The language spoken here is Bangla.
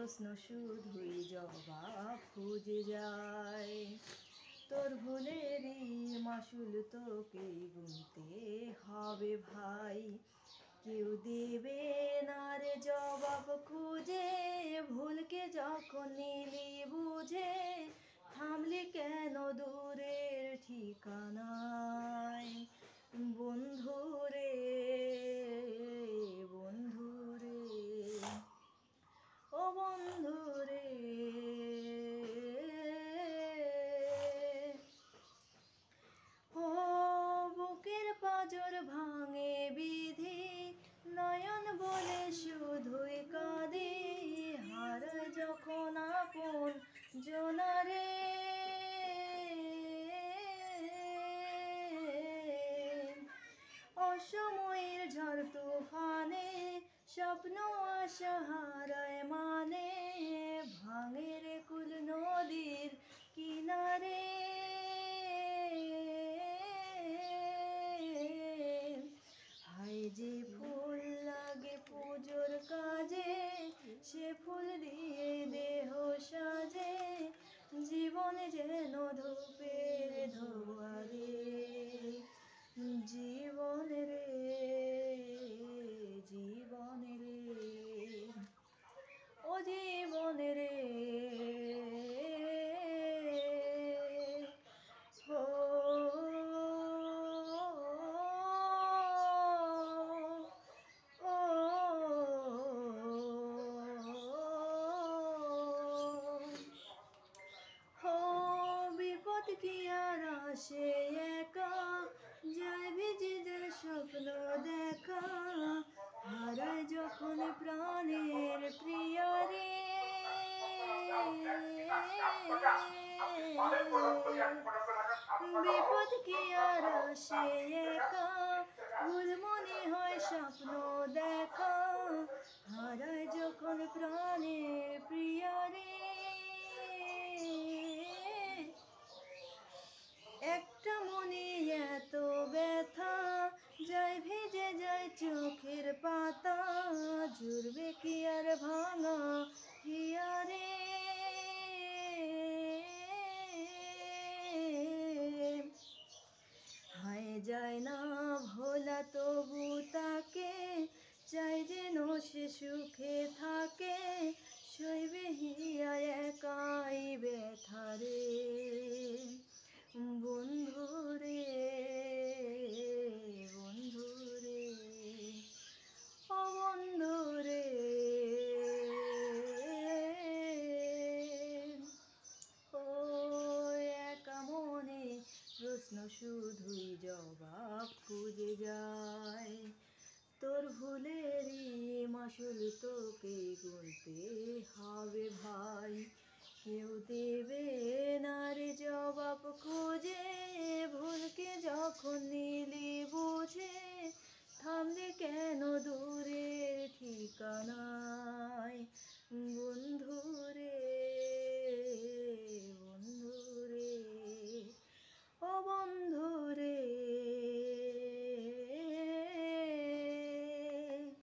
প্রশ্ন শুধুই জবাব খুঁজে যায়। তোর ভুলেরই মাসুল তোকেই গুনতে হবে ভাই। কেউ দেবে না রে জবাব খুঁজে, ভুলকে যখন নিলি বুঝে, থামলি কেন দূরের ঠিকানায়। বন্ধুরে বন্ধুরে ও বন্ধুরে, ও বুকের পাঁজর ভাঙে বিধি, নয়ন বলে শুধুই কাঁদি, হারায় যখন আপন জনারে। অসময়ের ঝড় তুফানে স্বপ্ন আশা হারায় মানে, ভাঙে রে কুল নদীর কিনারে। হায় যে ফুল লাগে পুজোর কাজে, সে ফুল দিয়ে দেহ সাজে, জীবন যেন ধূপের ধোয়ারে। জীবন রে জীবন রে ও জীবন রে, ও ও বিপদ কি আর আসে একা, যায় ভিজে যায় স্বপ্ন দেখা, হারায় যখন প্রাণের প্রিয়রে। বিপদ কি আর আসে একা, ভুল মনে হয় স্বপ্ন দেখা, হারায় যখন প্রাণের প্রিয়রে। একটা মনে এত ব্যথা, যায় ভিজে যায় চোখের পাতা, জুড়বে কি আর ভাঙা হিয়ারে। হায় যায় না ভোলা তবু তাকে, চাই যেন সে সুখে থাকে, সইবে হিয়া একাই ব্যথারে। বন্ধুরে বন্ধুরে ও বন্ধুরে, ও একা মনে প্রশ্ন শুধুই জবাব খুঁজে যায়। তোর ভুলেরই মাসুল তোকে গুনতে হবে ভাই। কেউ দেবে না রে জবাব খুঁজে, ভুলকে যখন নিলি বুঝে, থামলে কেন দূরে